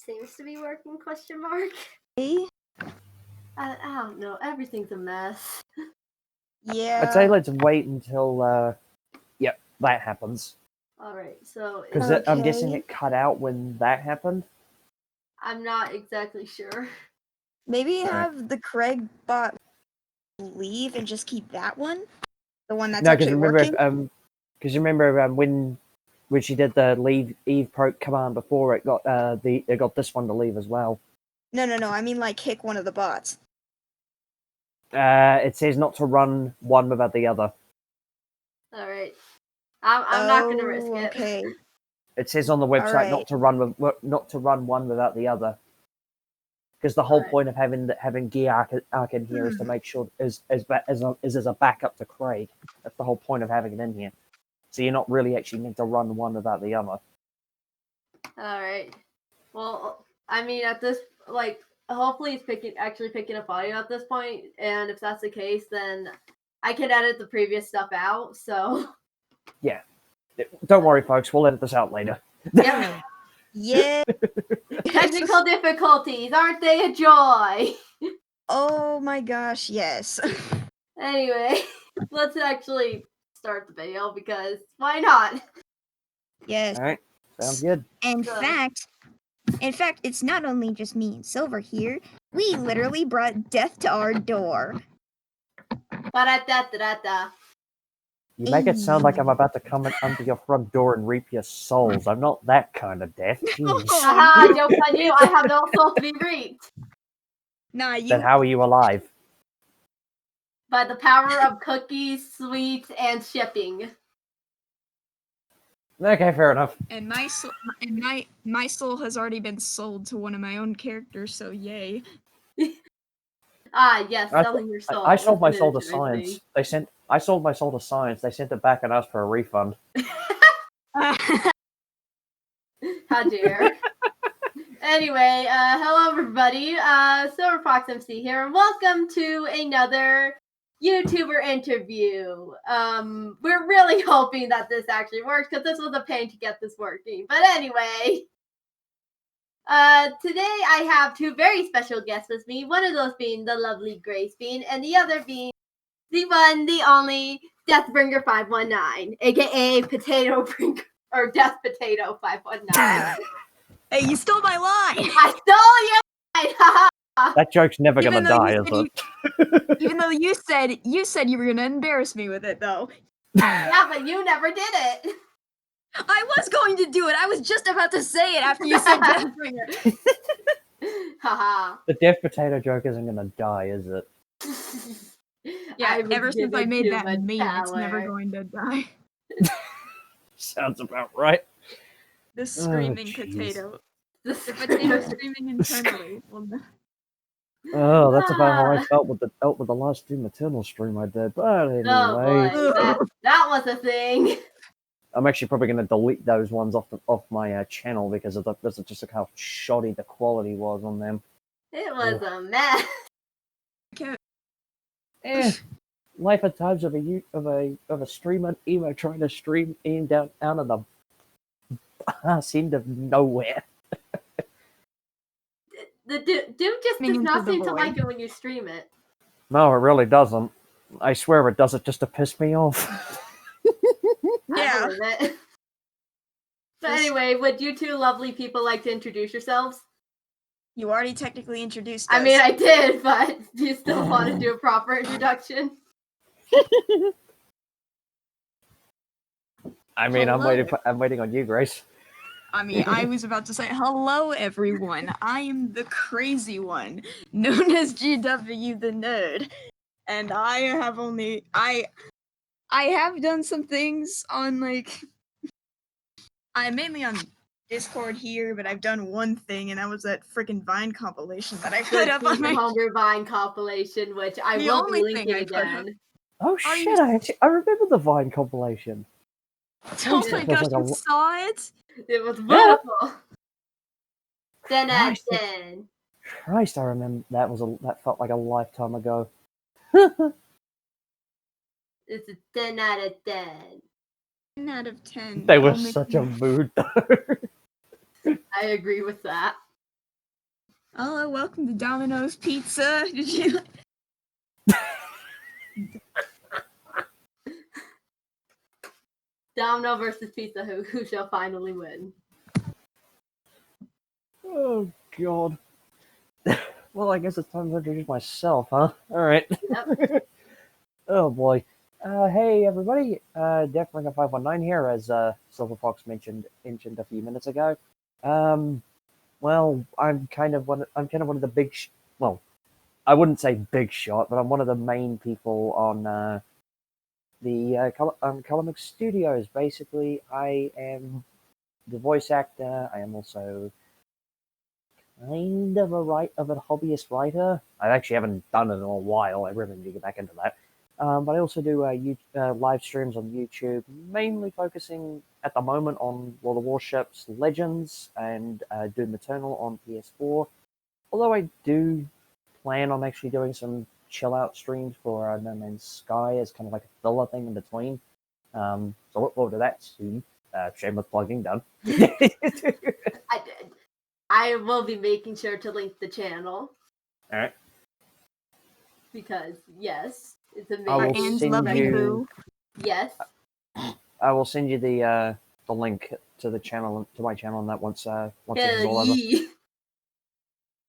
seems to be working, question mark. Hey? I don't know, everything's a mess. Yeah. I'd say let's wait until, that happens. Alright, so... Because I'm guessing it cut out when that happened. I'm not exactly sure. Maybe have the Craig bot leave and just keep that one? The one that's actually working? Because remember when she did the leave Eve proc command before, it got it got this one to leave as well. No, I mean like kick one of the bots. It says not to run one without the other. Alright. I'm not gonna risk it. Okay. It says on the website not to run one without the other. Because the whole point of having gear arc in here is to make sure is as a backup to Craig. That's the whole point of having it in here. So you're not really actually meant to run one without the other. Alright. Well, I mean, at this, hopefully it's picking up audio at this point, and if that's the case, then I can edit the previous stuff out, so... Yeah. Don't worry, folks. We'll edit this out later. Yeah. Yeah. Technical difficulties, aren't they a joy? Oh my gosh, yes. Anyway, let's actually start the video, because why not? Yes. Alright. Sounds good. In fact, it's not only just me and Silver here. We literally brought death to our door. Ba-da-da-da-da-da. You make it sound like I'm about to come under your front door and reap your souls. I'm not that kind of death. Jeez. Haha, joke's on you, I have no soul to be reaped. Nah, you... Then how are you alive? By the power of cookies, sweets, and shipping. Okay, fair enough. And my soul has already been sold to one of my own characters, so yay. Yes, selling your soul. I sold my soul to Science. I sold my soul to Science. They sent it back and asked for a refund. How dare. Anyway, hello everybody. Silver Fox MC here, and welcome to another YouTuber interview. We're really hoping that this actually works, because this was a pain to get this working. But anyway, today I have two very special guests with me. One of those being the lovely Grace Bean, and the other being the one, the only Deathbringer 519, aka Potato Bringer, or Death Potato 519. Hey, you stole my line! I stole your line! That joke's never gonna die, is it? Even though you said you were gonna embarrass me with it, though. Yeah, but you never did it. I was going to do it. I was just about to say it after you said Deathbringer. Haha. The death potato joke isn't gonna die, is it? Yeah, was ever since I given made too that much meme, it's never power. going to die. Sounds about right. The screaming jeez. potato. The potato screaming internally. Well, Oh, that's about how I felt with the last Doom Eternal stream I did. But anyway, Oh boy, that was a thing. I'm actually probably going to delete those ones off my channel because of just how shoddy the quality was on them. It was a mess. Life at times of a streamer emo trying to stream in down out of the seemed of nowhere. The Doom just does not seem to like it when you stream it. No, it really doesn't. I swear it does it just to piss me off. I believe it. So anyway, would you two lovely people like to introduce yourselves? You already technically introduced us. I mean, I did, but do you still want to do a proper introduction? I mean, I'm waiting on you, Grace. I mean, I was about to say, hello everyone, I am the crazy one, known as GW the Nerd, and I have done some things on, I'm mainly on Discord here, but I've done one thing, and that was that freaking Vine compilation that I put up on my... Homebrew Vine compilation, which I will be linking again. Oh shit, I remember the Vine compilation. Oh my gosh, you saw it? It was wonderful. Then. Christ, I remember that felt like a lifetime ago. It's a 10 out of 10. 10 out of 10. They were such a mood, though. I agree with that. Oh, welcome to Domino's Pizza. Did you? Domino versus Pizza, who shall finally win? Oh God. Well, I guess it's time to introduce myself, huh? All right. Yep. Oh boy. Hey everybody. Deathbringer 519 here, as Silver Fox mentioned a few minutes ago. Well, I'm kind of one of the big. Well, I wouldn't say big shot, but I'm one of the main people on the Colomix Studios. Basically, I am the voice actor. I am also kind of a hobbyist writer. I actually haven't done it in a while. I really need to get back into that. But I also do live streams on YouTube, mainly focusing at the moment on World of Warships Legends and Doom Eternal on PS4. Although I do plan on actually doing some chill out streams for No Man's Sky as kind of like a filler thing in between. So look forward to that soon. Shameless plugging done. I did. I will be making sure to link the channel. All right. Because yes, it's I will amazing. Anne's send lovely you. poo. Yes. I will send you the link to the channel, to my channel, and that once this is all Hell over. yeah.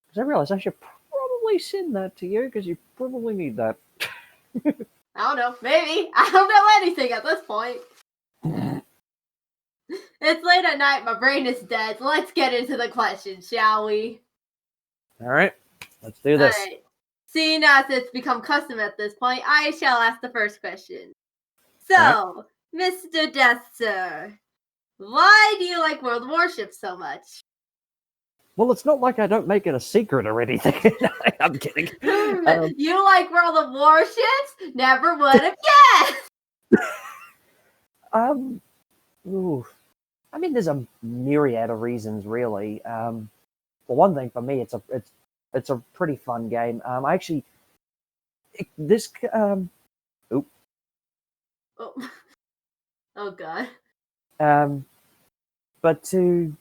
Because I realize I should probably send that to you because you probably need that. I don't know. Maybe. I don't know anything at this point. It's late at night. My brain is dead. Let's get into the questions, shall we? All right, let's do this. Alright. Seeing as it's become custom at this point, I shall ask the first question. So, Mr. Death Sir, why do you like World of Warships so much? Well, it's not like I don't make it a secret or anything. I'm kidding. You like World of Warships? Never would have guessed! Ooh. I mean, there's a myriad of reasons, really. For one thing, for me, it's a pretty fun game. I actually this Oh. Oh god. But to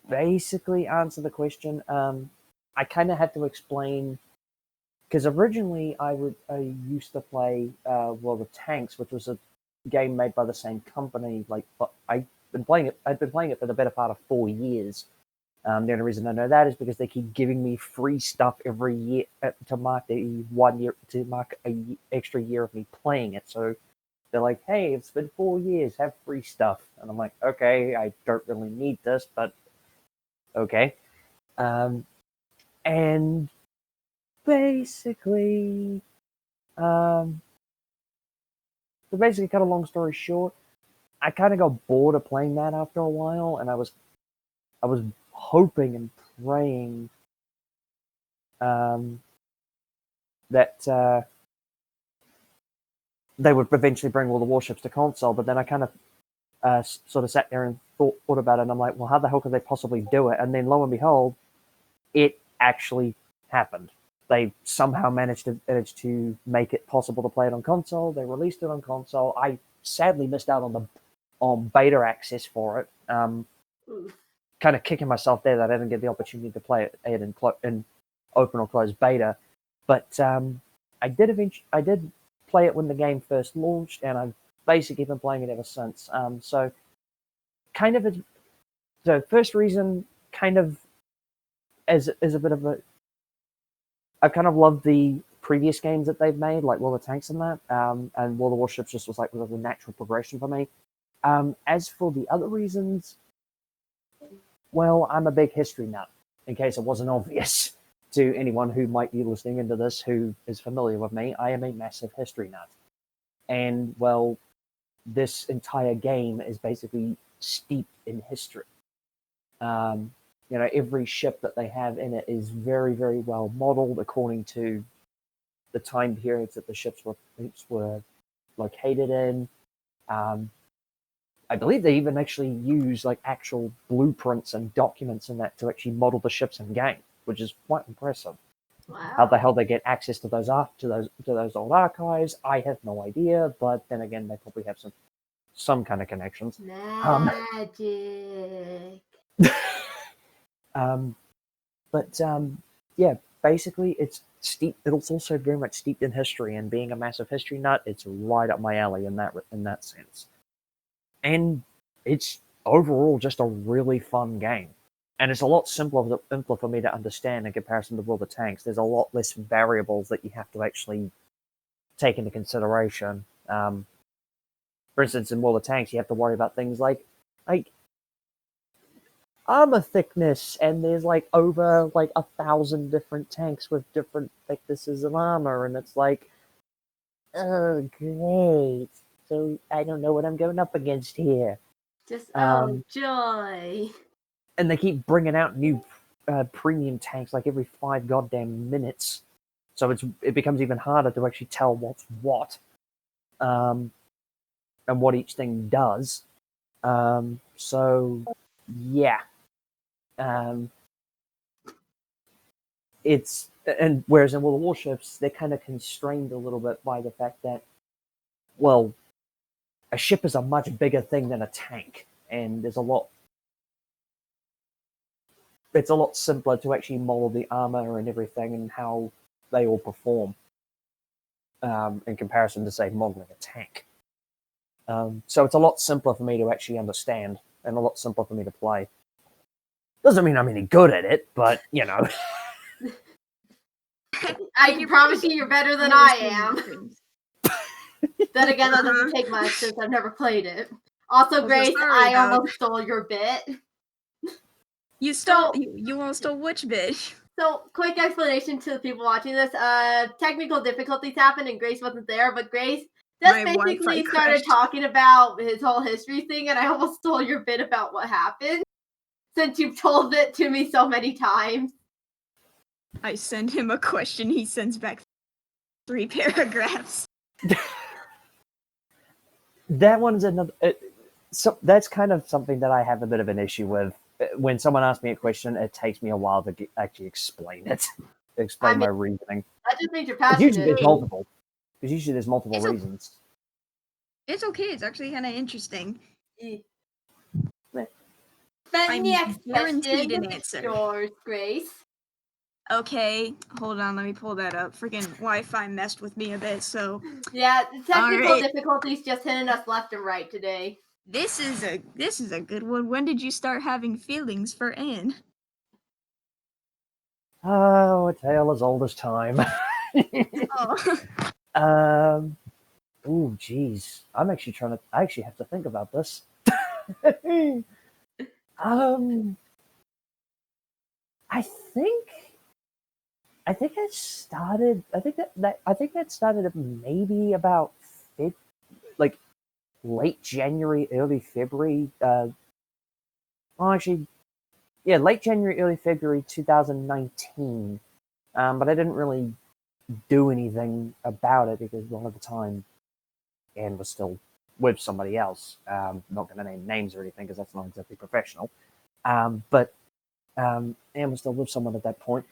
basically answer the question, I kind of had to explain because originally I used to play World of Tanks, which was a game made by the same company. But I'd been playing it for the better part of 4 years. The only reason I know that is because they keep giving me free stuff every year to mark extra year of me playing it. So they're like, "Hey, it's been 4 years, have free stuff," and I'm like, "Okay, I don't really need this, but okay." And basically, um, so basically, cut a long story short, I kind of got bored of playing that after a while, and I was hoping and praying that they would eventually bring all the warships to console. But then I kind of sort of sat there and thought about it, and I'm like, well, how the hell could they possibly do it? And then lo and behold, it actually happened. They somehow managed to make it possible to play it on console. They released it on console. I sadly missed out on beta access for it. Kind of kicking myself there that I didn't get the opportunity to play it in open or closed beta. But I did play it when the game first launched, and I've basically been playing it ever since. So kind of the first reason, kind of as a bit of a, I kind of loved the previous games that they've made, like World of Tanks and that, and World of Warships just was a natural progression for me. As for the other reasons, well, I'm a big history nut, in case it wasn't obvious to anyone who might be listening into this who is familiar with me. I am a massive history nut. And, well, this entire game is basically steeped in history. Every ship that they have in it is very, very well modeled according to the time periods that the ships were located in. I believe they even actually use actual blueprints and documents in that to actually model the ships in game, which is quite impressive. Wow. How the hell they get access to those old archives, I have no idea. But then again, they probably have some kind of connections. Magic. But yeah, basically it's steep. It's also very much steeped in history, and being a massive history nut, it's right up my alley in that sense. And it's overall just a really fun game. And it's a lot simpler for me to understand in comparison to World of Tanks. There's a lot less variables that you have to actually take into consideration. For instance, in World of Tanks, you have to worry about things like armor thickness, and there's over 1,000 different tanks with different thicknesses of armor, and it's like, oh great. So I don't know what I'm going up against here. Just oh joy. And they keep bringing out new premium tanks every 5 goddamn minutes. So it becomes even harder to actually tell what's what, and what each thing does. So yeah, it's and whereas in World of Warships they're kind of constrained a little bit by the fact that, well, a ship is a much bigger thing than a tank, and it's a lot simpler to actually model the armor and everything and how they all perform, in comparison to, say, modeling a tank. So it's a lot simpler for me to actually understand and a lot simpler for me to play. Doesn't mean I'm any good at it, but you know. I can promise you you're better than I am. Then again, that doesn't take much since I've never played it. Also, Grace, I almost stole your bit. You stole. You almost stole which bit? So, quick explanation to the people watching this. Technical difficulties happened and Grace wasn't there, but Grace just basically started talking about his whole history thing, and I almost stole your bit about what happened, since you've told it to me so many times. I send him a question, he sends back 3 paragraphs. That one's another. So that's kind of something that I have a bit of an issue with. When someone asks me a question, it takes me a while to actually explain it, my reasoning. That just means you're passionate. Usually there's multiple reasons. It's okay. It's actually kind of interesting. Then next guaranteed an answer. Yours, Grace. Okay, hold on. Let me pull that up. Freaking Wi-Fi messed with me a bit, so yeah, technical difficulties just hitting us left and right today. This is a good one. When did you start having feelings for Anne? Oh, a tale as old as time. Oh. Oh, geez. I actually have to think about this. I think that started maybe about late January, early February. Late January, early February 2019. But I didn't really do anything about it because a lot of the time Anne was still with somebody else. Not going to name names or anything because that's not exactly professional. But Anne was still with someone at that point.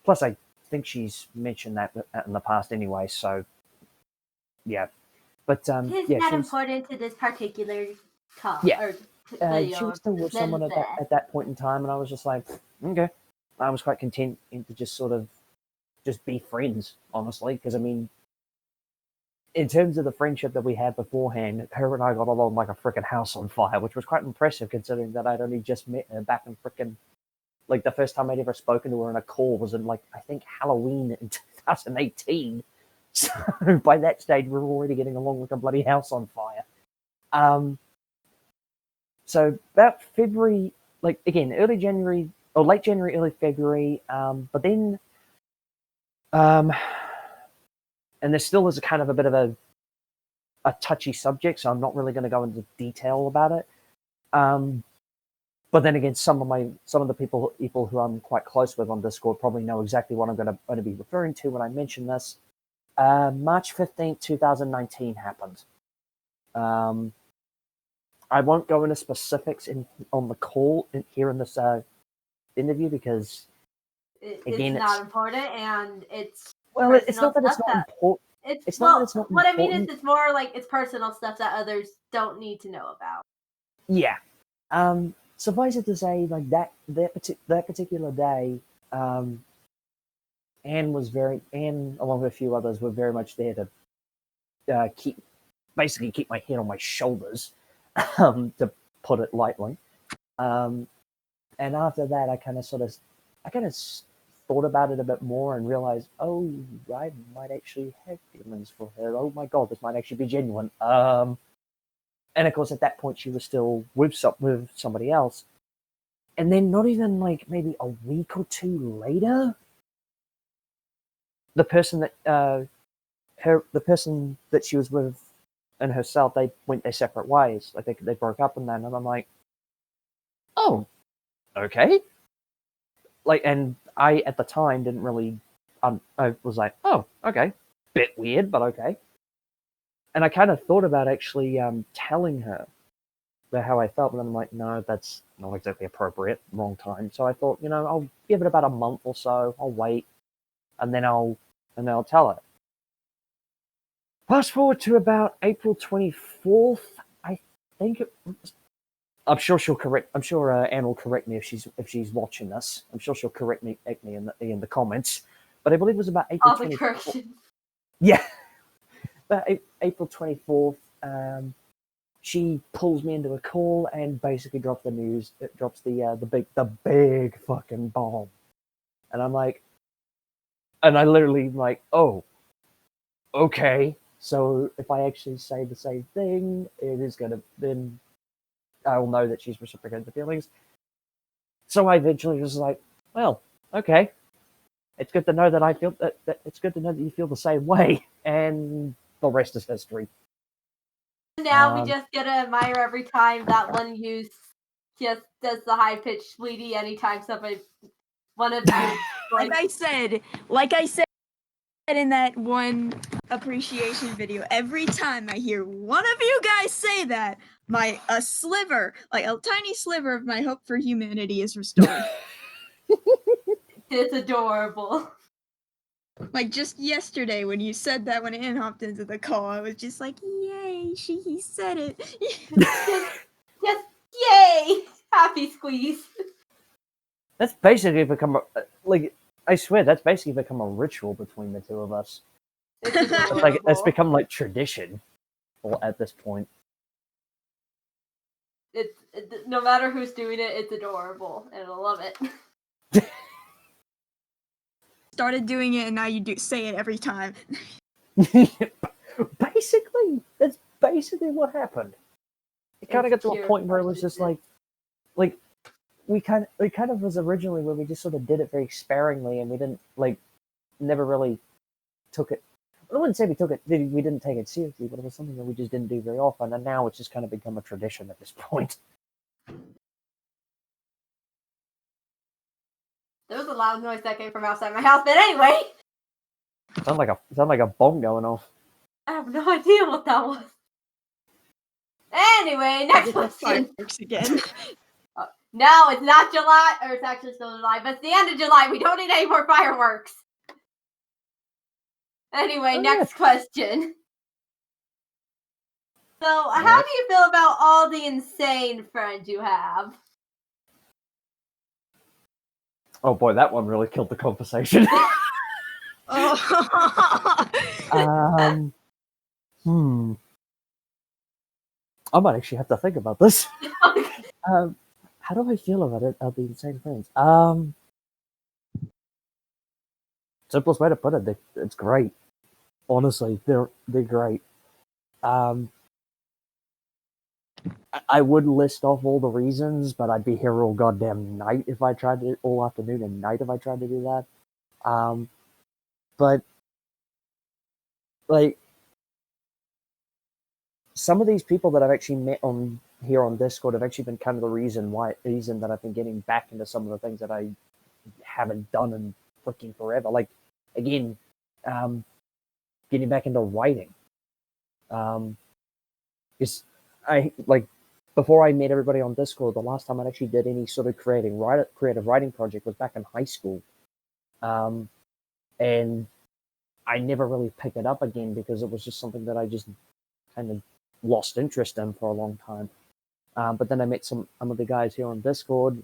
Plus, I think she's mentioned that in the past anyway. So, yeah. But it's not important to this particular call. Yeah. She was still with someone at that point in time, and I was just like, okay. I was quite content to just sort of just be friends, honestly, because I mean, in terms of the friendship that we had beforehand, her and I got along like a freaking house on fire, which was quite impressive considering that I'd only just met her back in freaking, the first time I'd ever spoken to her in a call was in, I think Halloween in 2018. So by that stage, we were already getting along like a bloody house on fire. So about February, early January, or late January, early February, but then, and there still is a kind of a bit of a touchy subject, so I'm not really going to go into detail about it. But then again, some of the people who I'm quite close with on Discord probably know exactly what I'm going to be referring to when I mention this. March 15th, 2019 happened. I won't go into specifics on the call here in this interview because it's not important, and it's it's not that it's not important. It's not that it's not what important. I mean is it's more like it's personal stuff that others don't need to know about. Yeah. suffice it to say, like that particular day, Anne along with a few others were very much there to keep my head on my shoulders, to put it lightly. And after that, I kind of thought about it a bit more and realized, oh, I might actually have feelings for her. Oh my god, this might actually be genuine. And of course, at that point, she was still with somebody else. And then, not even like maybe a week or two later, the person that she was with and herself, they went their separate ways. Like they broke up and then, and I'm like, oh, okay. Like, and I at the time didn't really. I was like, oh, okay, bit weird, but okay. And I kind of thought about actually telling her about how I felt, but I'm like, no, that's not exactly appropriate. Wrong time. So I thought, I'll give it about a month or so. I'll wait, and then I'll tell her. Fast forward to about April 24th. I think I'm sure she'll correct. I'm sure Anne will correct me if she's watching this. I'm sure she'll correct me in the comments. But I believe it was about April 24th. corrections. Yeah, about April 24th. She pulls me into a call and basically drops the news. It drops the big fucking bomb, and I'm like, and I literally like, oh, okay. So if I actually say the same thing, it is then I'll know that she's reciprocated the feelings. So I eventually was like, well, okay. It's good to know that I feel that it's good to know that you feel the same way, and the rest is history. Now we just gotta admire every time that one use just does the high pitched sweetie anytime one of you like I said in that one appreciation video, every time I hear one of you guys say that, a sliver, like a tiny sliver of my hope for humanity is restored. It's adorable. Like just yesterday when you said that when Anne hopped into the call, I was just like, yay, he said it. just yay! Happy squeeze. That's basically become I swear that's basically become a ritual between the two of us. It's become like tradition, at this point. No matter who's doing it, it's adorable, and I love it. Started doing it, and now you say it every time. Basically, that's basically what happened. It kind of got to a point where it was just like we kind of was originally where we just sort of did it very sparingly, and we didn't never really took it. I wouldn't say we didn't take it seriously, but it was something that we just didn't do very often, and now it's just kind of become a tradition at this point. There was a loud noise that came from outside my house, but anyway. Sound like a bomb going off. I have no idea what that was. Anyway, next question. Fireworks again. No, it's not July, or it's actually still July, but it's the end of July. We don't need any more fireworks. Anyway, next question. So, how do you feel about all the insane friends you have? Oh boy, that one really killed the conversation. I might actually have to think about this. How do I feel about it? The insane friends. Simplest way to put it, it's great. Honestly, they're great. I would list off all the reasons, but I'd be here all goddamn night if I tried to, all afternoon and night if I tried to do that. But some of these people that I've actually met on Discord have actually been kind of the reason that I've been getting back into some of the things that I haven't done in freaking forever. Like, again, getting back into writing. Because before I met everybody on Discord, the last time I actually did any sort of creative writing project was back in high school. And I never really picked it up again because it was just something that I just kind of lost interest in for a long time. But then I met some of the guys here on Discord,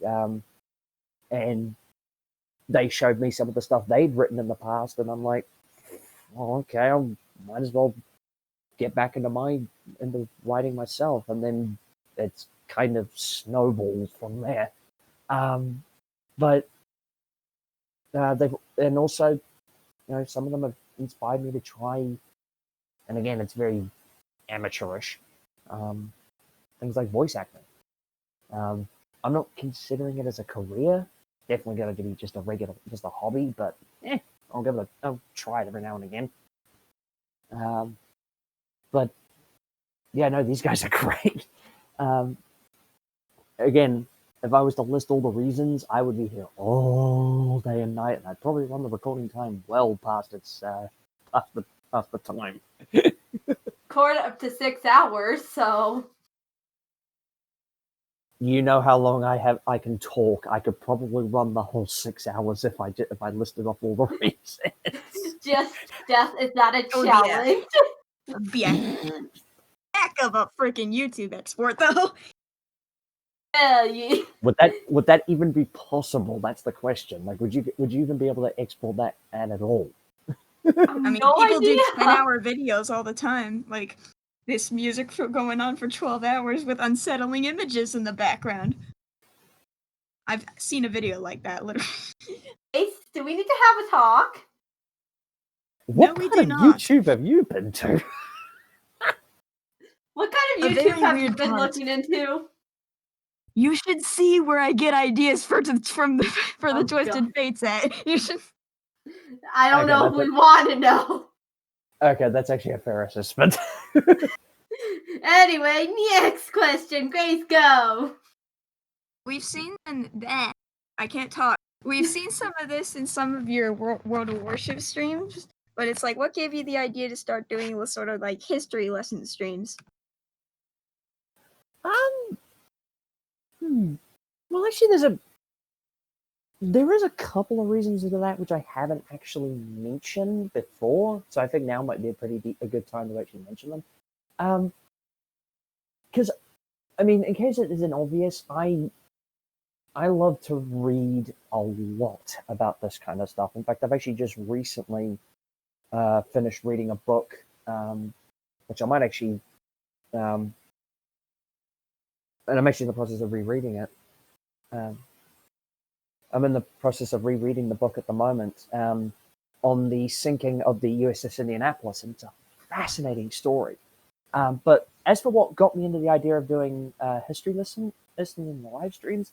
and they showed me some of the stuff they'd written in the past, and I'm like, well, okay, I might as well get back into writing myself, and then it's kind of snowballed from there. But they've, and also, some of them have inspired me to try, and again, it's very amateurish, things like voice acting. I'm not considering it as a career. Definitely going to be just a hobby, but I'll try it every now and again. But yeah, no, these guys are great. Again, if I was to list all the reasons, I would be here all day and night, and I'd probably run the recording time well past its past the time. Record up to 6 hours, so You know how long I can talk. I could probably run the whole 6 hours if I listed off all the reasons. just death is not a Oh, yeah. challenge. Be a heck of a freaking YouTube export, though. Yeah. Would that even be possible? That's the question. Like, would you even be able to export that at all? I mean, No people idea. do 10-hour videos all the time. Like, this music going on for 12 hours with unsettling images in the background. I've seen a video like that, literally. Ace, do we need to have a talk? What we part do of not. YouTube have you been to? What kind of A YouTube very have you weird been part. looking into? You should see where I get ideas for the Oh, Twisted God. Fates at. You should. I don't Okay, know if we want to know. Okay, that's actually a fair assessment. Anyway, next question. Grace, go. We've seen that. I can't talk. We've seen some of this in some of your World of Warship streams, but it's like, what gave you the idea to start doing with sort of like history lesson streams? Well, actually, there is a couple of reasons to that which I haven't actually mentioned before, so I think now might be a good time to actually mention them. Because, I mean, in case it isn't obvious, I love to read a lot about this kind of stuff. In fact, I've actually just recently finished reading a book, which I might actually, and I'm actually in the process of rereading it. I'm in the process of rereading the book at the moment on the sinking of the USS Indianapolis, and it's a fascinating story. But as for what got me into the idea of doing history listening in the live streams,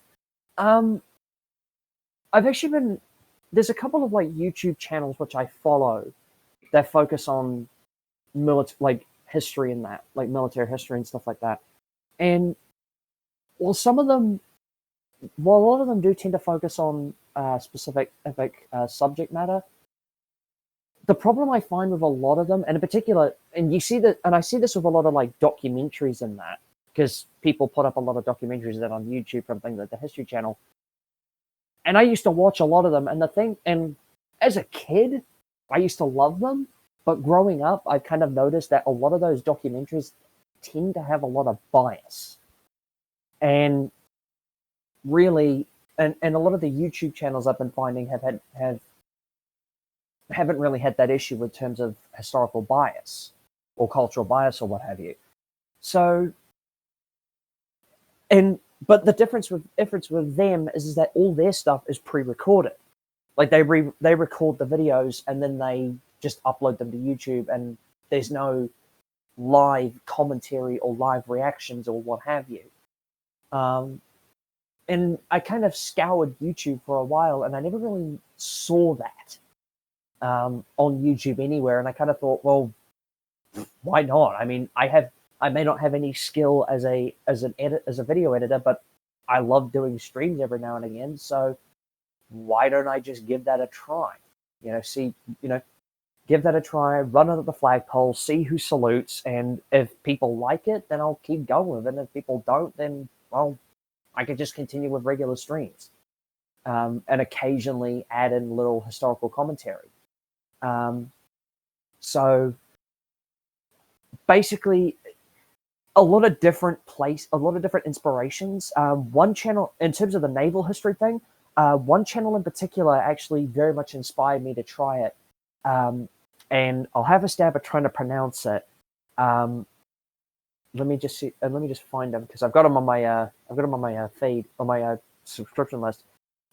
I've actually been, there's a couple of like YouTube channels which I follow that focus on history and that, like military history and stuff like that. And well, while a lot of them do tend to focus on specific subject matter, the problem I find with a lot of them, and in particular, and you see that, and I see this with a lot of like documentaries and that, because people put up a lot of documentaries that on YouTube from things like the History Channel, and I used to watch a lot of them. And as a kid, I used to love them, but growing up, I kind of noticed that a lot of those documentaries tend to have a lot of bias, and really, and a lot of the YouTube channels I've been finding haven't really had that issue in terms of historical bias or cultural bias or what have you. So, but the difference with them is that all their stuff is pre-recorded. Like they record the videos and then they just upload them to YouTube, and there's no live commentary or live reactions or what have you. And I kind of scoured YouTube for a while, and I never really saw that on YouTube anywhere. And I kind of thought, well, why not? I mean, I may not have any skill as a video editor, but I love doing streams every now and again. So why don't I just give that a try? Give that a try, run it at the flagpole, see who salutes, and if people like it, then I'll keep going with it. And if people don't, then, well, I could just continue with regular streams and occasionally add in little historical commentary. So basically, a lot of different inspirations. One channel, in terms of the naval history thing, one channel in particular actually very much inspired me to try it. And I'll have a stab at trying to pronounce it. Let me just see. Let me just find them because I've got them on my feed, on my subscription list.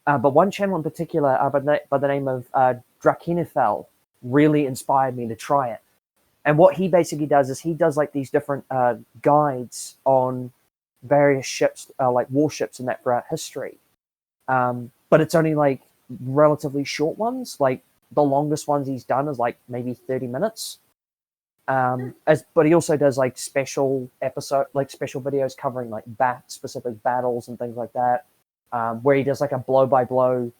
But one channel in particular, by the name of Drakenifel, really inspired me to try it. And what he basically does is he does like these different guides on various ships, like warships and that throughout history. But it's only like relatively short ones. Like the longest ones he's done is like maybe 30 minutes. But he also does like special videos covering like specific battles and things like that. Where he does like a blow by blow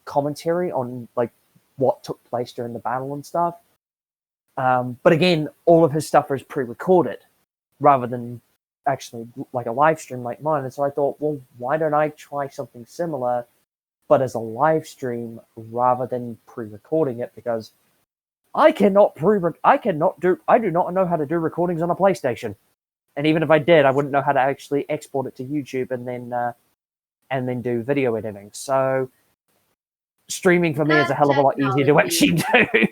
commentary on like what took place during the battle and stuff. But again, all of his stuff is pre-recorded rather than actually like a live stream like mine. And so I thought, well, why don't I try something similar, but as a live stream rather than pre-recording it? Because I do not know how to do recordings on a PlayStation. And even if I did, I wouldn't know how to actually export it to YouTube and then do video editing. So streaming for me is a hell of a lot easier to actually do.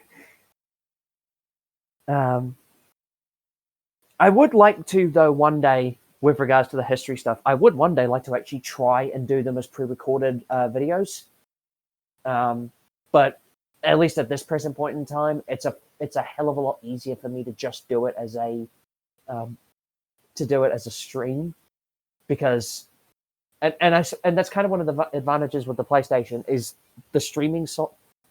I would like to, though, one day, with regards to the history stuff, I would one day like to actually try and do them as pre-recorded videos. But at least at this present point in time, it's a hell of a lot easier for me to just do it as a stream, because and that's kind of one of the advantages with the PlayStation is the streaming.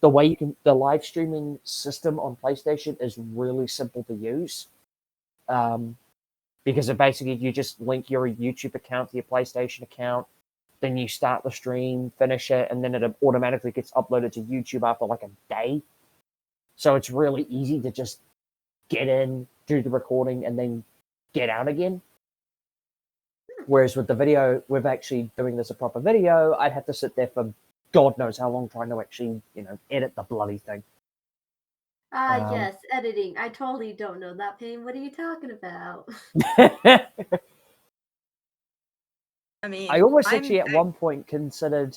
The way the live streaming system on PlayStation is really simple to use, because basically you just link your YouTube account to your PlayStation account, then you start the stream, finish it, and then it automatically gets uploaded to YouTube after like a day. So it's really easy to just get in, do the recording, and then get out again. Whereas with the video, with actually doing this a proper video, I'd have to sit there for God knows how long trying to actually, edit the bloody thing. Yes, editing. I totally don't know that pain. What are you talking about? I mean, I almost actually at one point considered.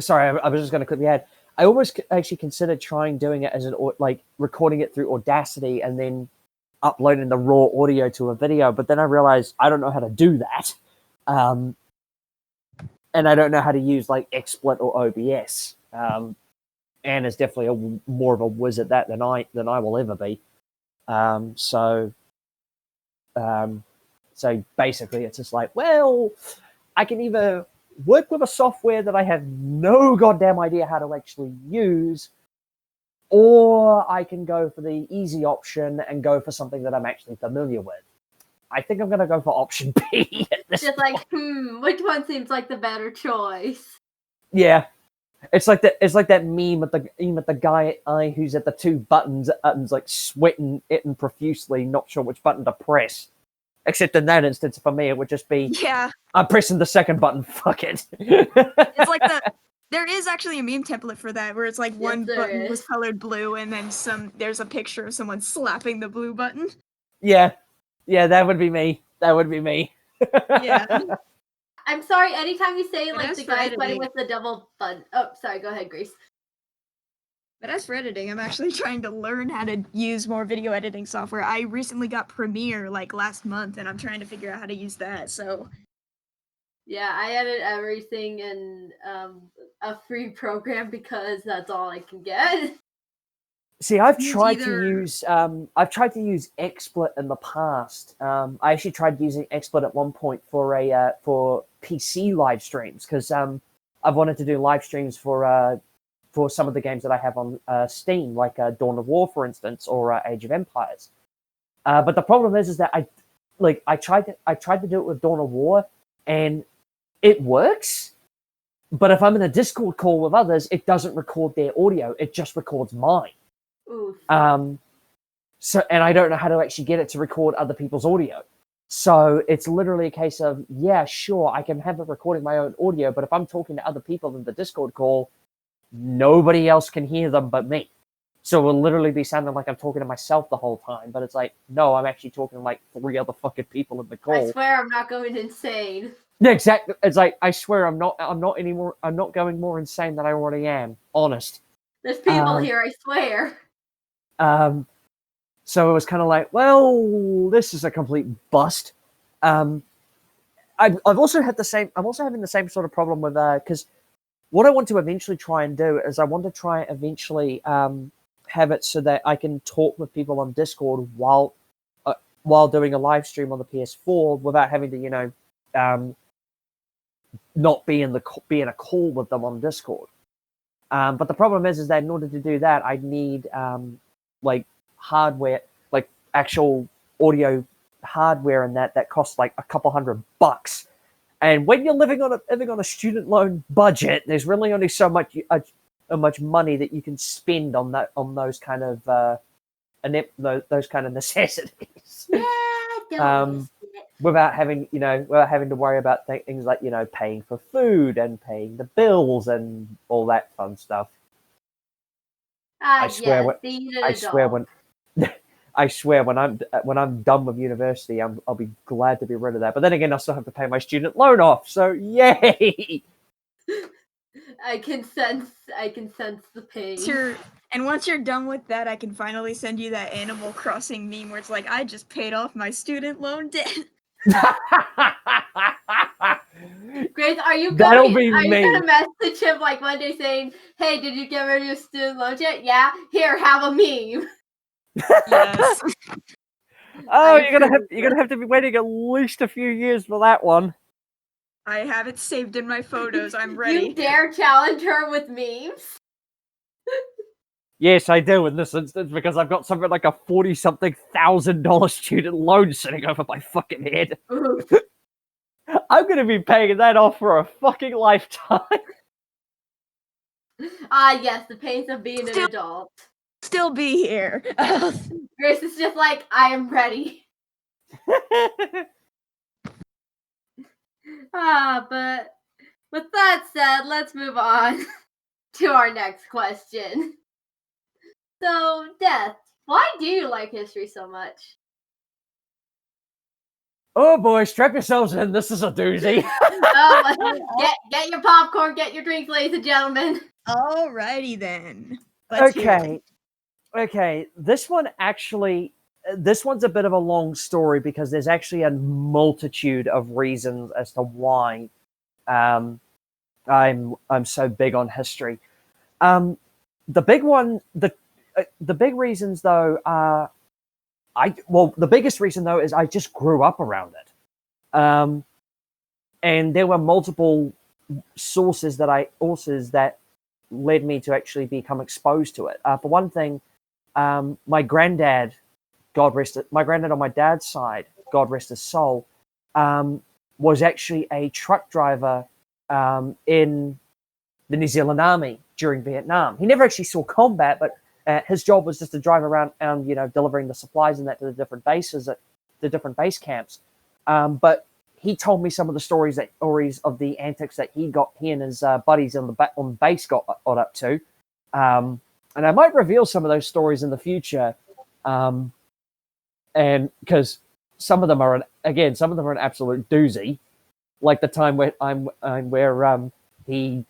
Sorry, I was just going to quickly add. I almost actually considered doing it as recording it through Audacity and then uploading the raw audio to a video. But then I realized I don't know how to do that. And I don't know how to use like XSplit or OBS. Anne is definitely more of a whiz at that than I will ever be. So basically, it's just like, well, I can either work with a software that I have no goddamn idea how to actually use, or I can go for the easy option and go for something that I'm actually familiar with. I think I'm going to go for option B. Just like, which one seems like the better choice? Yeah, it's like that meme with the guy who's at the two buttons and like sweating it profusely, not sure which button to press. Except in that instance, for me, it would just be, I'm pressing the second button. Fuck it. It's like there is actually a meme template for that, where it's like one button was colored blue, and then there's a picture of someone slapping the blue button. Yeah, that would be me. Yeah. I'm sorry. Anytime you say like the guy fighting with the double button. Oh, sorry. Go ahead, Grace. But as for editing, I'm actually trying to learn how to use more video editing software. I recently got Premiere like last month, and I'm trying to figure out how to use that. So yeah, I edit everything in a free program because that's all I can get. See, I've tried to use XSplit in the past. I actually tried using XSplit at one point for PC live streams, because I've wanted to do live streams for some of the games that I have on Steam, like Dawn of War, for instance, or Age of Empires. But the problem is that I tried to do it with Dawn of War, and it works. But if I'm in a Discord call with others, it doesn't record their audio; it just records mine. Oof. So, and I don't know how to actually get it to record other people's audio. So it's literally a case of, yeah, sure, I can have it recording my own audio, but if I'm talking to other people in the Discord call, nobody else can hear them but me. So it will literally be sounding like I'm talking to myself the whole time, but it's like, no, I'm actually talking to like 3 other fucking people in the call. I swear I'm not going insane. Yeah, exactly. It's like, I swear I'm not going more insane than I already am. Honest. There's people here, I swear. So it was kind of like, well, this is a complete bust. I've also had the same. I'm also having the same sort of problem with because what I want to eventually try and do is I want to try eventually have it so that I can talk with people on Discord while doing a live stream on the PS4 without having to not be in a call with them on Discord. But the problem is that in order to do that, I'd need like hardware, like actual audio hardware, and that costs like a couple $100. And when you're living on a student loan budget, there's really only so much money that you can spend on those kind of necessities. Yeah, don't without having to worry about things like paying for food and paying the bills and all that fun stuff. I swear when I'm done with university, I'll be glad to be rid of that. But then again, I still have to pay my student loan off. So yay! I can sense the pain. And once you're done with that, I can finally send you that Animal Crossing meme where it's like, I just paid off my student loan debt. Grace, are you That'll gonna be me. message him like one day saying, "Hey, did you get rid of your student loan yet? Yeah, here, have a meme." Yes. Oh, you're gonna have to be waiting at least a few years for that one. I have it saved in my photos. I'm ready. You dare challenge her with memes? Yes, I do in this instance because I've got something like a $40-something thousand student loan sitting over my fucking head. I'm gonna be paying that off for a fucking lifetime. Yes, the pains of being an adult. Still be here. Grace is just like, I am ready. But with that said, let's move on to our next question. So, Death, why do you like history so much? Oh boy, strap yourselves in. This is a doozy. Get your popcorn, get your drinks, ladies and gentlemen. Alrighty then. Let's hear it. Okay. This one's a bit of a long story because there's actually a multitude of reasons as to why I'm so big on history. The big reasons though are the biggest reason though is I just grew up around it. And there were multiple sources that led me to actually become exposed to it. For one thing, my granddad on my dad's side, God rest his soul, was actually a truck driver in the New Zealand Army during Vietnam. He never actually saw combat, but his job was just to drive around and delivering the supplies and that to the different bases, at the different base camps. But he told me some of the stories of the antics that he and his buddies on base got up to. And I might reveal some of those stories in the future. And because some of them are an absolute doozy, like the time where he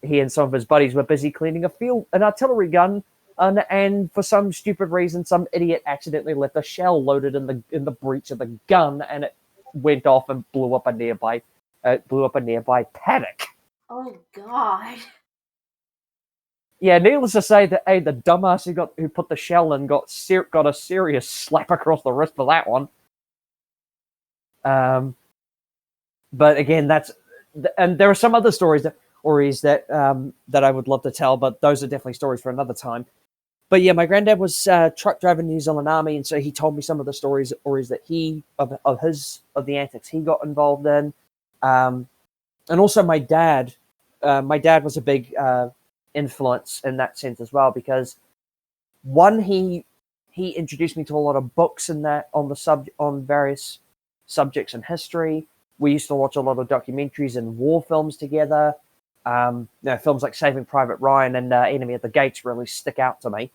and some of his buddies were busy cleaning an artillery gun, and for some stupid reason, some idiot accidentally left a shell loaded in the breech of the gun, and it went off and blew up a nearby paddock. Oh God. Yeah, needless to say that the dumbass who put the shell in got a serious slap across the wrist for that one. But again, and there are some other stories that I would love to tell, but those are definitely stories for another time. But yeah, my granddad was truck driver in the New Zealand Army, and so he told me some of the stories that of the antics he got involved in. And also my dad was a big influence in that sense as well, because one, he introduced me to a lot of books and that on various subjects in history. We used to watch a lot of documentaries and war films together. Films like Saving Private Ryan and Enemy at the Gates really stick out to me.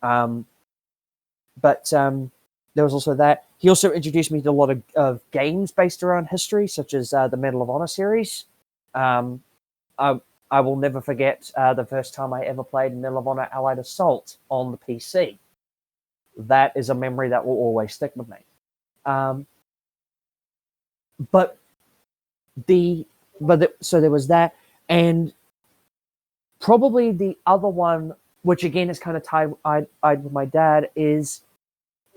But there was also that. He also introduced me to a lot of games based around history, such as the Medal of Honor series. I will never forget the first time I ever played Medal of Honor Allied Assault on the PC. That is a memory that will always stick with me. So there was that, and probably the other one, which again is kind of tied with my dad, is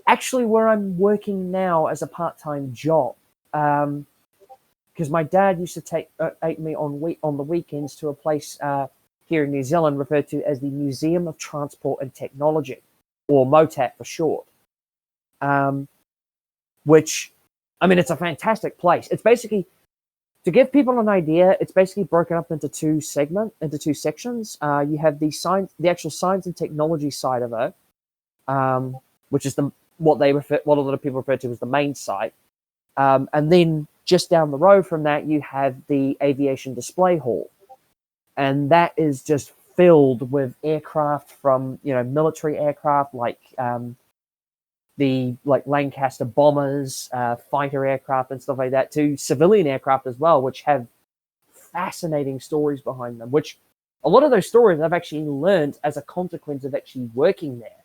actually where I'm working now as a part-time job. Because my dad used to take me on the weekends to a place here in New Zealand referred to as the Museum of Transport and Technology, or MOTAT for short. Which, I mean, it's a fantastic place. It's basically, to give people an idea, it's basically broken up into two sections. You have the actual science and technology side of it, which is what a lot of people refer to as the main site. And then just down the road from that, you have the aviation display hall, and that is just filled with aircraft from military aircraft like the Lancaster bombers, fighter aircraft and stuff like that, to civilian aircraft as well, which have fascinating stories behind them. Which a lot of those stories I've actually learned as a consequence of actually working there.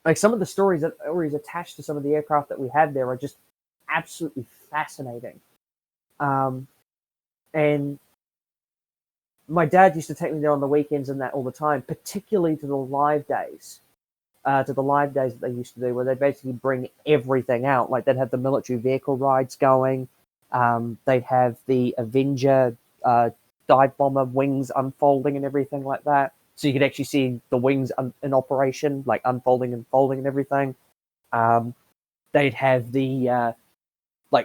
Like some of the stories that are always attached to some of the aircraft that we have there are just absolutely fascinating. And my dad used to take me there on the weekends and that all the time, particularly to the live days. That they used to do, where they basically bring everything out. Like they'd have the military vehicle rides going. They'd have the Avenger dive bomber wings unfolding and everything like that. So you could actually see the wings in operation, like unfolding and folding and everything. They'd have the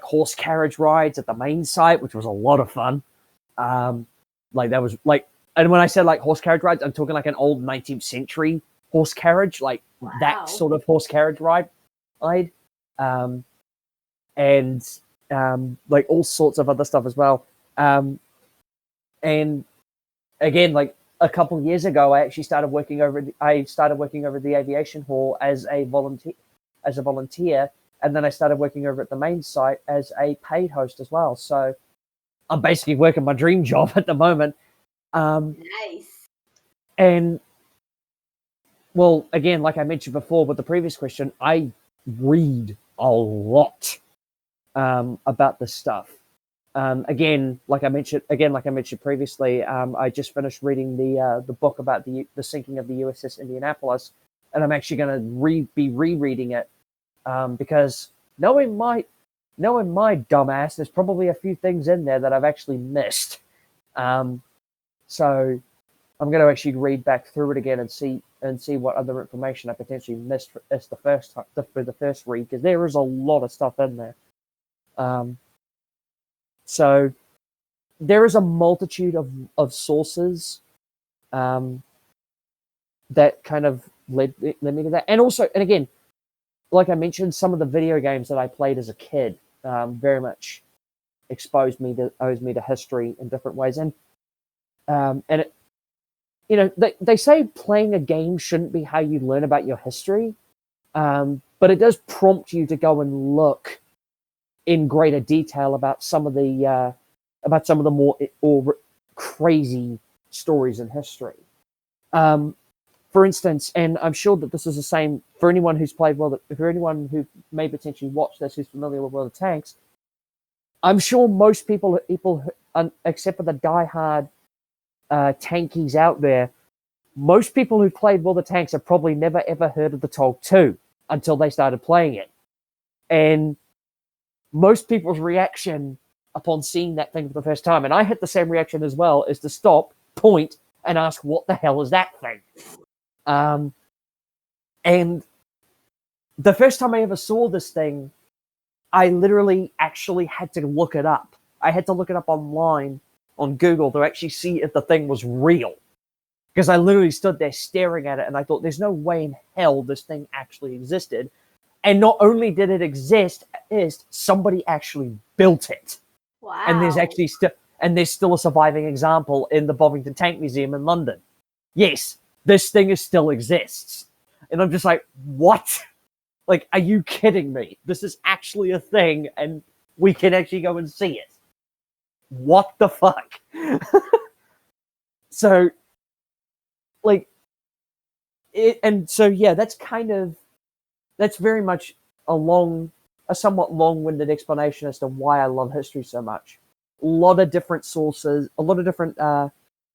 horse carriage rides at the main site, which was a lot of fun. And when I said horse carriage rides, I'm talking like an old 19th century horse carriage, that sort of horse carriage ride. And all sorts of other stuff as well. And again, a couple of years ago, I actually started working over the aviation hall as a volunteer, and then I started working over at the main site as a paid host as well. So I'm basically working my dream job at the moment. Nice. And well, again, like I mentioned before with the previous question, I read a lot about this stuff. Again, like I mentioned previously, I just finished reading the book about the sinking of the USS Indianapolis, and I'm actually going to be rereading it because knowing my dumbass, there's probably a few things in there that I've actually missed. So I'm going to actually read back through it again and see what other information I potentially missed for the first read, because there is a lot of stuff in there. So there is a multitude of sources that kind of led me to that. And again, like I mentioned, some of the video games that I played as a kid very much exposed me to history in different ways. And they say playing a game shouldn't be how you learn about your history, but it does prompt you to go and look in greater detail about some of the more crazy stories in history. For instance, and I'm sure that this is the same for anyone who's played for anyone who may potentially watch this, who's familiar with World of Tanks. I'm sure most people, except for the diehard tankies out there, most people who played World of Tanks have probably never ever heard of the Tolk 2 until they started playing it. And most people's reaction upon seeing that thing for the first time, and I had the same reaction as well, is to stop, point, and ask, what the hell is that thing? And the first time I ever saw this thing, I literally actually had to look it up. I had to look it up online on Google to actually see if the thing was real. Because I literally stood there staring at it, and I thought, there's no way in hell this thing actually existed. And not only did it exist, somebody actually built it. Wow. And there's still a surviving example in the Bovington Tank Museum in London. Yes, this thing still exists. And I'm just like, what? Like, are you kidding me? This is actually a thing, and we can actually go and see it. What the fuck? So, like, that's very much a somewhat long-winded explanation as to why I love history so much. A lot of different sources, a lot of different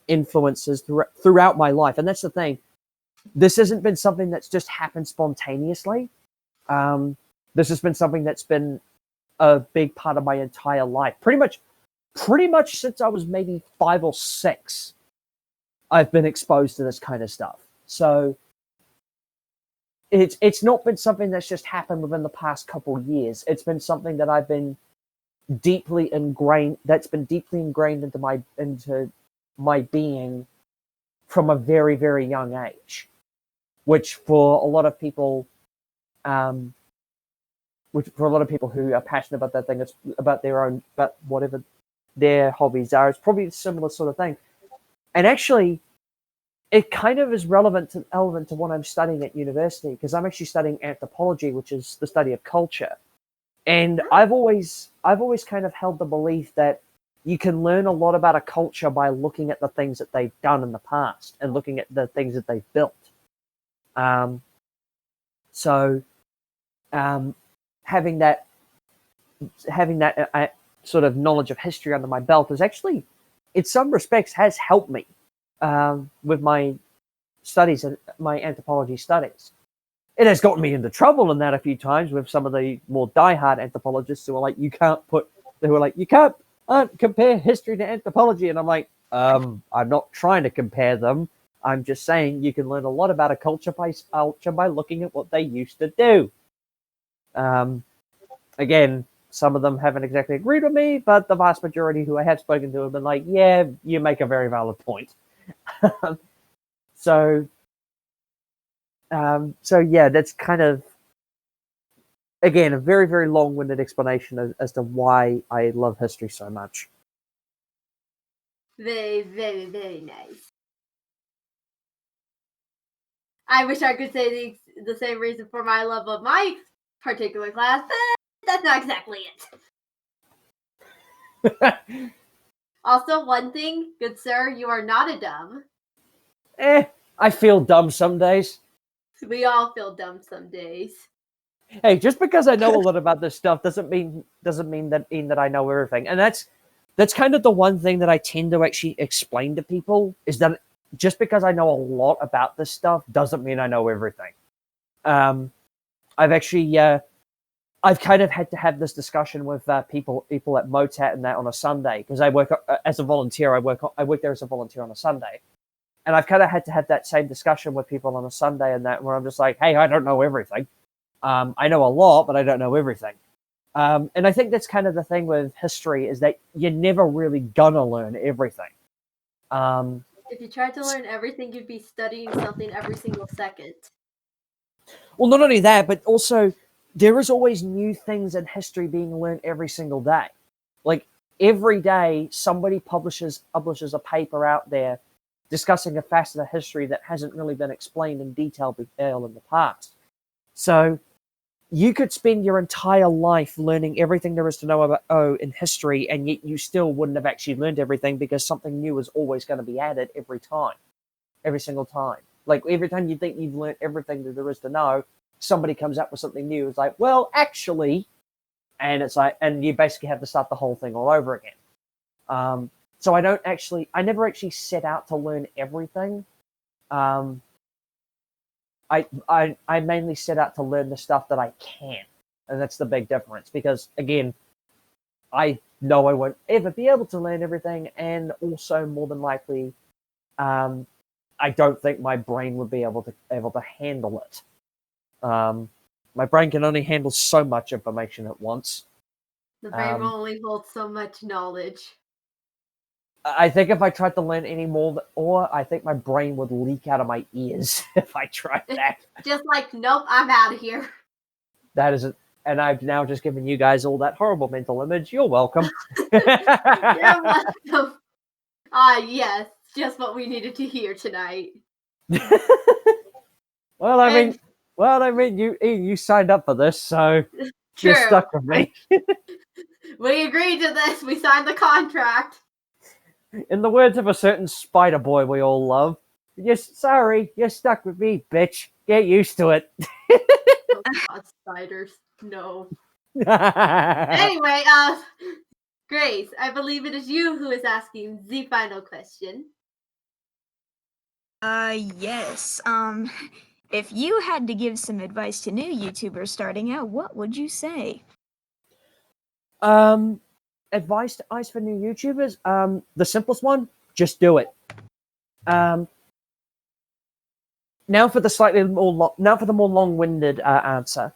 influences throughout my life. And that's the thing. This hasn't been something that's just happened spontaneously. This has been something that's been a big part of my entire life. Pretty much since I was maybe 5 or 6, I've been exposed to this kind of stuff. So it's not been something that's just happened within the past couple of years. It's been something that I've been deeply ingrained into my being from a very, very young age, which for a lot of people who are passionate about that thing, it's about whatever their hobbies are, it's probably a similar sort of thing. And actually, it kind of is relevant to what I'm studying at university, because I'm actually studying anthropology, which is the study of culture. And I've always kind of held the belief that you can learn a lot about a culture by looking at the things that they've done in the past and looking at the things that they've built. Having that sort of knowledge of history under my belt is actually, in some respects, has helped me with my studies and my anthropology studies. It has gotten me into trouble in that a few times with some of the more diehard anthropologists who are like, you can't compare history to anthropology. And I'm like, I'm not trying to compare them. I'm just saying you can learn a lot about a culture by looking at what they used to do. Again, some of them haven't exactly agreed with me, but the vast majority who I have spoken to have been like, yeah, you make a very valid point. So yeah, that's kind of, again, a very, very long-winded explanation as to why I love history so much. Very, very, very nice. I wish I could say the same reason for my love of my particular class, but that's not exactly it. Also, one thing, good sir, you are not a dumb. I feel dumb some days. We all feel dumb some days. Hey, just because I know a lot about this stuff doesn't mean that I know everything. And that's kind of the one thing that I tend to actually explain to people, is that just because I know a lot about this stuff doesn't mean I know everything. I've kind of had to have this discussion with people at MOTAT and that on a Sunday, because I work as a volunteer. I work there as a volunteer on a Sunday, and I've kind of had to have that same discussion with people on a Sunday and that, where I'm just like, hey, I don't know everything. I know a lot, but I don't know everything. And I think that's kind of the thing with history, is that you're never really gonna learn everything. If you tried to learn everything, you'd be studying something every single second. Well, not only that, but also there is always new things in history being learned every single day. Like, every day, somebody publishes a paper out there discussing a facet of history that hasn't really been explained in detail in the past. So you could spend your entire life learning everything there is to know in history, and yet you still wouldn't have actually learned everything, because something new is always going to be added every single time. Like, every time you think you've learned everything that there is to know, somebody comes up with something new. It's like, well, actually, and it's like, and you basically have to start the whole thing all over again. So I never actually set out to learn everything. I mainly set out to learn the stuff that I can, and that's the big difference. Because, again, I know I won't ever be able to learn everything, and also, more than likely, I don't think my brain would be able to handle it. My brain can only handle so much information at once. The brain will only hold so much knowledge. I think if I tried to learn any more, I think my brain would leak out of my ears if I tried that. Just like, nope, I'm out of here. That is it. And I've now just given you guys all that horrible mental image. You're welcome. You're welcome. Yes, just what we needed to hear tonight. Well, And- I mean, you signed up for this, so True. you're stuck with me. We agreed to this. We signed the contract. In the words of a certain spider boy we all love, sorry, you're stuck with me, bitch. Get used to it. Oh God, spiders. No. Anyway, Grace, I believe it is you who is asking the final question. Yes. If you had to give some advice to new YouTubers starting out, what would you say? Advice to ice for new YouTubers. The simplest one, just do it. Now for the more long-winded answer.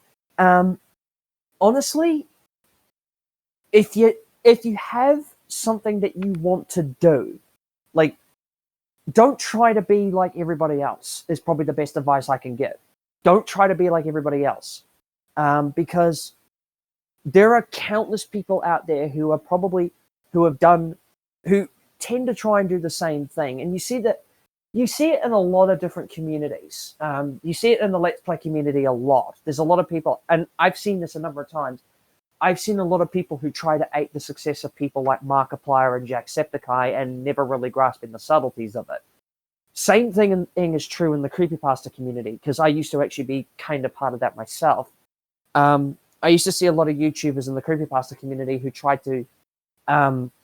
Honestly, if you have something that you want to do, like, don't try to be like everybody else. Is probably the best advice I can give. Don't try to be like everybody else, because there are countless people out there who tend to try and do the same thing, and you see it in a lot of different communities. You see it in the Let's Play community a lot. There's a lot of people, and I've seen this a number of times. I've seen a lot of people who try to ape the success of people like Markiplier and Jacksepticeye and never really grasping the subtleties of it. Same thing is true in the creepypasta community, because I used to actually be kind of part of that myself. I used to see a lot of YouTubers in the creepypasta community who tried to,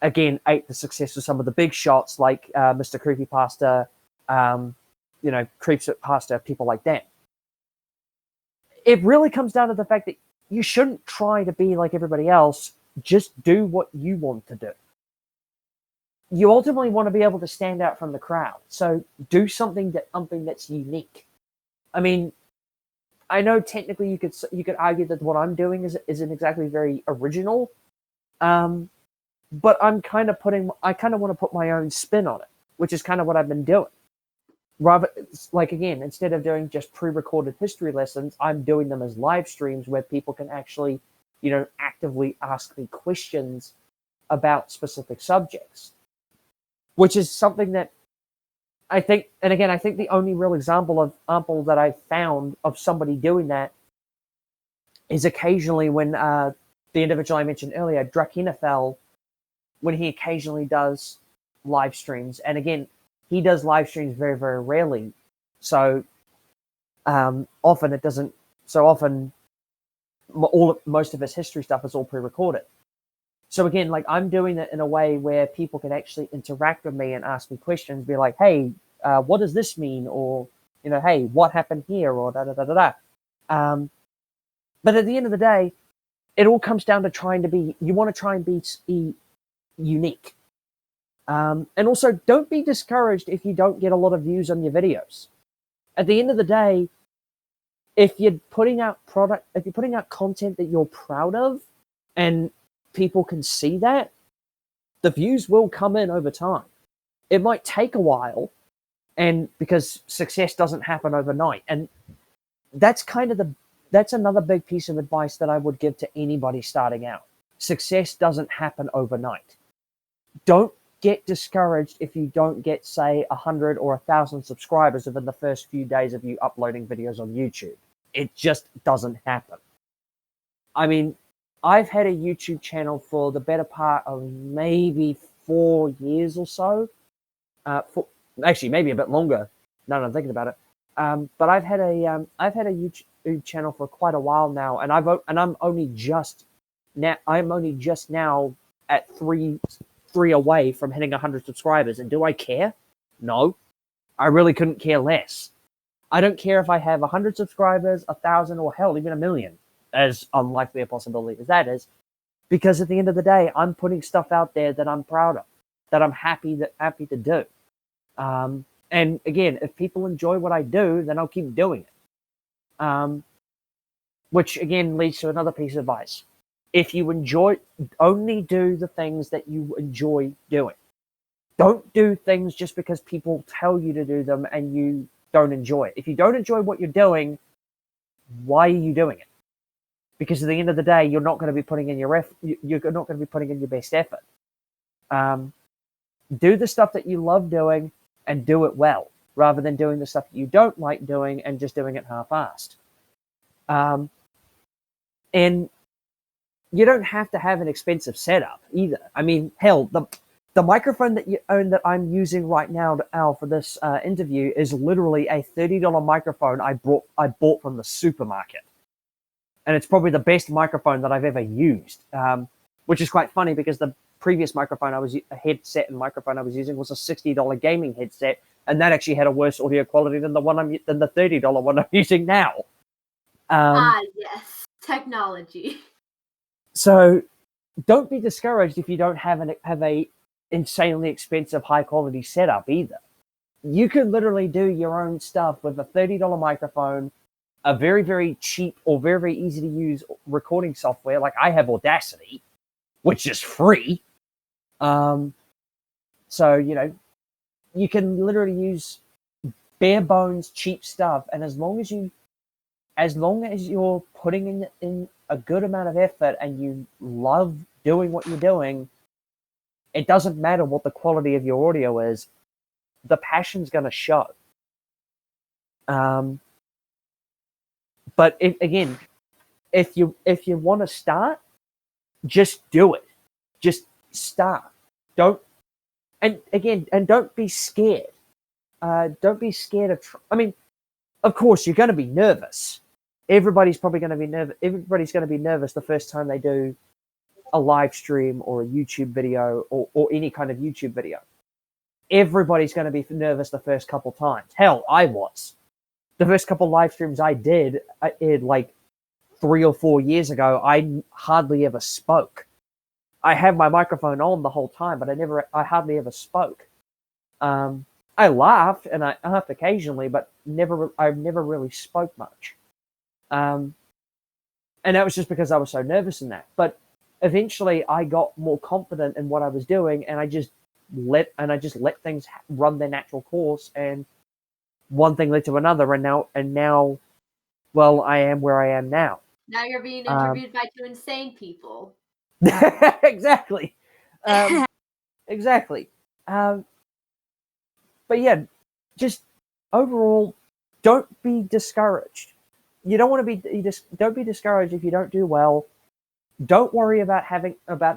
again, ape the success of some of the big shots like Mr. Creepypasta, Creepypasta, people like that. It really comes down to the fact that you shouldn't try to be like everybody else. Just do what you want to do. You ultimately want to be able to stand out from the crowd. So do something that's unique. I mean, I know technically you could argue that what I'm doing isn't exactly very original, but I kind of want to put my own spin on it, which is kind of what I've been doing. Rather, like, again, instead of doing just pre-recorded history lessons, I'm doing them as live streams where people can actually, actively ask me questions about specific subjects, which is something that I think, and again, I think the only real example that I've found of somebody doing that is occasionally when the individual I mentioned earlier, Drakenafel, when he occasionally does live streams. And again, he does live streams very, very rarely. So often most of his history stuff is all pre-recorded. So again, like, I'm doing it in a way where people can actually interact with me and ask me questions, be like, hey, what does this mean? Or, hey, what happened here? Or da-da-da-da-da. But at the end of the day, it all comes down to you want to try and be unique. And also, don't be discouraged if you don't get a lot of views on your videos. At the end of the day, if you're putting out content that you're proud of, and people can see that, the views will come in over time. It might take a while, and because success doesn't happen overnight. And that's another big piece of advice that I would give to anybody starting out. Success doesn't happen overnight. Don't get discouraged if you don't get, say, 100 or 1,000 subscribers within the first few days of you uploading videos on YouTube. It just doesn't happen. I mean, I've had a YouTube channel for the better part of maybe 4 years or so. Actually, maybe a bit longer. Now that I'm thinking about it. But I've had a YouTube channel for quite a while now, and I'm only just now at three away from hitting 100 subscribers. And do I care? No, I really couldn't care less. I don't care if I have 100 subscribers, 1,000, or hell, even 1,000,000. As unlikely a possibility as that is, because at the end of the day, I'm putting stuff out there that I'm proud of, that I'm happy to do. And again, if people enjoy what I do, then I'll keep doing it. Which again leads to another piece of advice. If you enjoy, only do the things that you enjoy doing. Don't do things just because people tell you to do them and you don't enjoy it. If you don't enjoy what you're doing, why are you doing it? Because at the end of the day, you're not going to be putting in your best effort. Do the stuff that you love doing and do it well. rather than doing the stuff that you don't like doing and just doing it half-assed. And you don't have to have an expensive setup either. I mean, hell, the microphone that you own that I'm using right now, Al, for this interview is literally a $30 microphone I bought from the supermarket. And it's probably the best microphone that I've ever used, which is quite funny because the previous microphone a headset and microphone I was using was a $60 gaming headset, and that actually had a worse audio quality than the $30 one I'm using now. Yes, technology. So don't be discouraged if you don't have a insanely expensive high quality setup either. You can literally do your own stuff with a $30 microphone, a very, very cheap or very, very easy to use recording software. Like I have Audacity, which is free. So, you can literally use bare bones, cheap stuff. And as long as you're putting in a good amount of effort and you love doing what you're doing, it doesn't matter what the quality of your audio is. The passion's going to show. But if you want to start, just do it. Just start. Don't be scared. Don't be scared of. I mean, of course, you're going to be nervous. Everybody's probably going to be nervous. Everybody's going to be nervous the first time they do a live stream or a YouTube video or any kind of YouTube video. Everybody's going to be nervous the first couple times. Hell, I was. The first couple live streams I did like 3 or 4 years ago, I hardly ever spoke. I had my microphone on the whole time, but I hardly ever spoke. I laughed and I laughed occasionally, but I never really spoke much. And that was just because I was so nervous in that. But eventually I got more confident in what I was doing, and I just let things run their natural course, and one thing led to another, and now well, I am where I am now. Now you're being interviewed by two insane people. Exactly. Exactly. But yeah, just overall, don't be discouraged. You don't want to be. Don't be discouraged if you don't do well. Don't worry about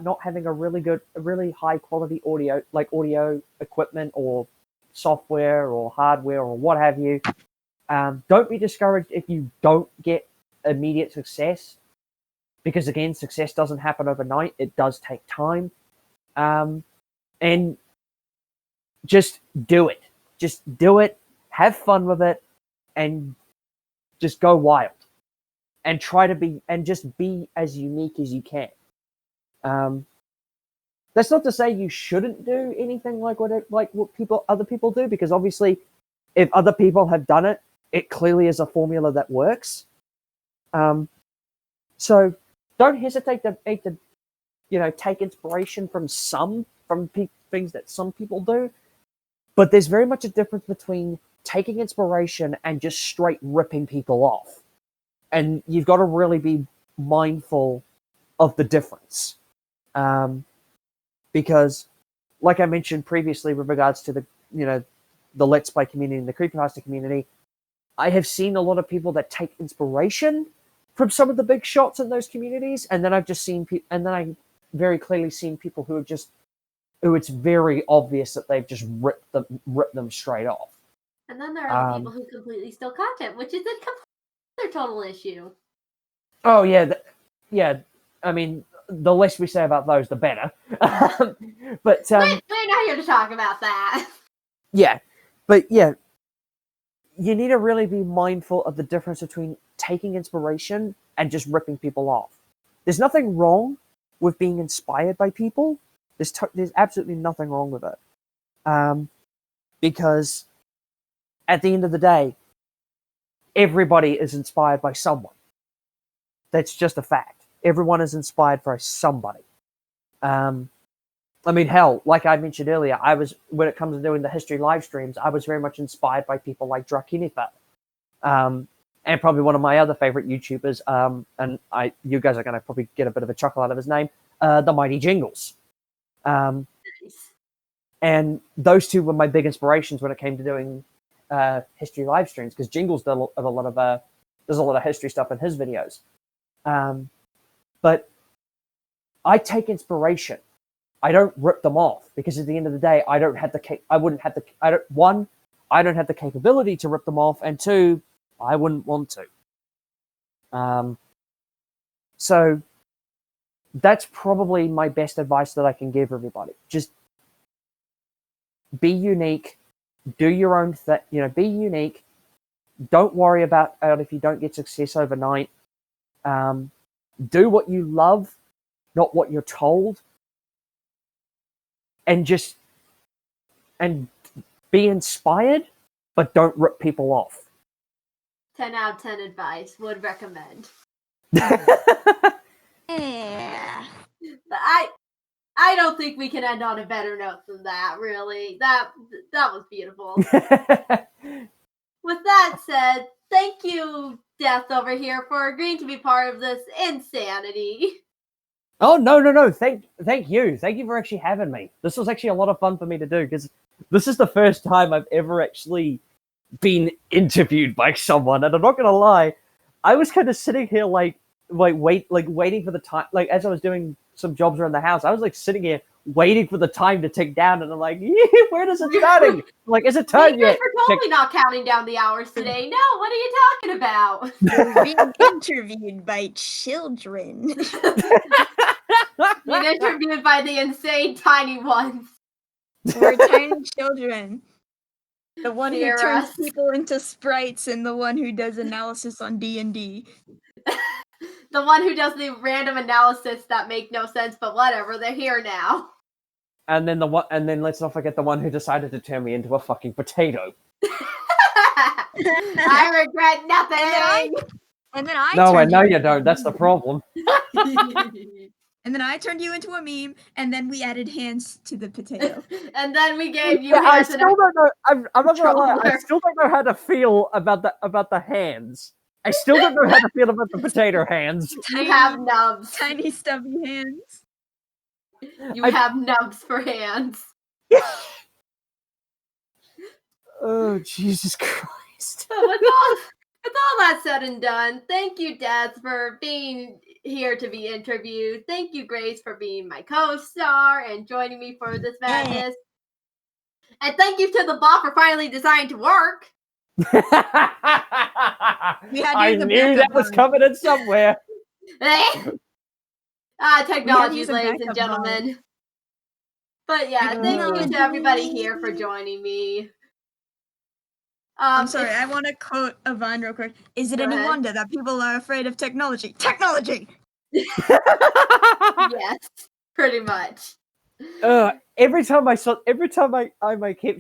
not having a really high quality audio equipment or software or hardware or what have you. Don't be discouraged if you don't get immediate success, because again, success doesn't happen overnight. It does take time, and just do it. Just do it. Have fun with it, and just go wild. And just be as unique as you can. That's not to say you shouldn't do anything like what other people do, because obviously, if other people have done it, it clearly is a formula that works. So don't hesitate to take inspiration from things that some people do. But there's very much a difference between taking inspiration and just straight ripping people off. And you've got to really be mindful of the difference. Because, like I mentioned previously with regards to the Let's Play community and the creepypasta community, I have seen a lot of people that take inspiration from some of the big shots in those communities, and then I've very clearly seen people who it's very obvious that they've just ripped them straight off. And then there are the people who completely steal content, which is their total issue. Oh yeah, yeah. I mean, the less we say about those, the better. But we're not here to talk about that. Yeah, but yeah, you need to really be mindful of the difference between taking inspiration and just ripping people off. There's nothing wrong with being inspired by people. There's absolutely nothing wrong with it, because at the end of the day, everybody is inspired by someone. That's just a fact. Everyone is inspired by somebody. I mean, hell, like I mentioned earlier, when it comes to doing the history live streams, I was very much inspired by people like Drakinifa, and probably one of my other favorite YouTubers, and you guys are going to probably get a bit of a chuckle out of his name, the Mighty Jingles. Nice. And those two were my big inspirations when it came to doing history live streams because Jingles does a lot of history stuff in his videos. But I take inspiration. I don't rip them off because at the end of the day, I don't have the capability to rip them off, and two, I wouldn't want to. So that's probably my best advice that I can give everybody. Just be unique, do your own thing, be unique. Don't worry about if you don't get success overnight. Do what you love, not what you're told. And be inspired, but don't rip people off. 10 out of 10 advice. Would recommend. Yeah. I don't think we can end on a better note than that, really. That was beautiful. With that said, thank you, Death over here, for agreeing to be part of this insanity. Oh, no. Thank you. Thank you for actually having me. This was actually a lot of fun for me to do because this is the first time I've ever actually been interviewed by someone. And I'm not going to lie, I was kind of sitting here waiting for the time, like as I was doing some jobs around the house, I was like sitting here waiting for the time to tick down, and I'm like, where does it starting? Like, is it time yet? We're totally not counting down the hours today. No, what are you talking about? You're being interviewed by children. Being interviewed by the insane tiny ones. We're tiny children. The one who Hear turns us. people into sprites and the one who does analysis on D&D. The one who does the random analysis that make no sense, but whatever, they're here now. And then let's not forget the one who decided to turn me into a fucking potato. I regret nothing. And then I No, I turned know you you don't. That's the problem. And then I turned you into a meme, and then we added hands to the potato. And then we gave you Yeah, I hands still and don't know. I'm not gonna lie. I controller. still don't know how to feel about the hands. I still don't know how to feel about the potato hands. You have nubs. Tiny stubby hands. You have nubs for hands. Oh, Jesus Christ. But with all that said and done, thank you, Death, for being here to be interviewed. Thank you, Grace, for being my co-star and joining me for this madness. And thank you to the bot for finally deciding to work. I knew that was coming in somewhere. Technology, use a ladies and backup gentlemen. But yeah, thank you to everybody here for joining me. I'm sorry, I want to quote a Vine real quick. Is it any wonder that people are afraid of technology? Technology! Yes, pretty much. Every time I kept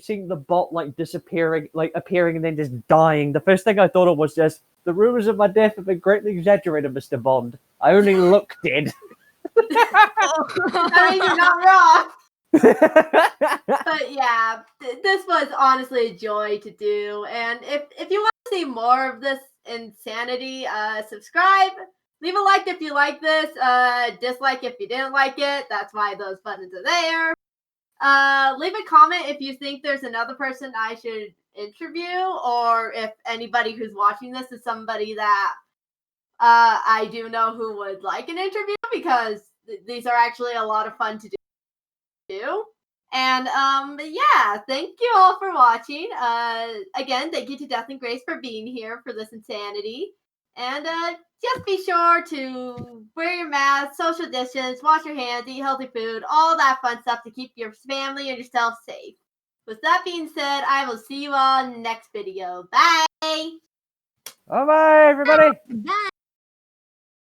seeing the bot disappearing, appearing and then just dying, the first thing I thought of was just, the rumors of my death have been greatly exaggerated, Mr. Bond. I only look dead. I mean, you're not wrong. But yeah, this was honestly a joy to do. And if you want to see more of this insanity, subscribe. Leave a like if you like this. Dislike if you didn't like it. That's why those buttons are there. Leave a comment if you think there's another person I should interview, or if anybody who's watching this is somebody that I do know who would like an interview, because these are actually a lot of fun to do. And yeah, thank you all for watching. Again, thank you to Death and Grace for being here for this insanity. And just be sure to wear your mask, social distance, wash your hands, eat healthy food, all that fun stuff to keep your family and yourself safe. With that being said, I will see you all next video. Bye! Bye-bye, everybody! Bye!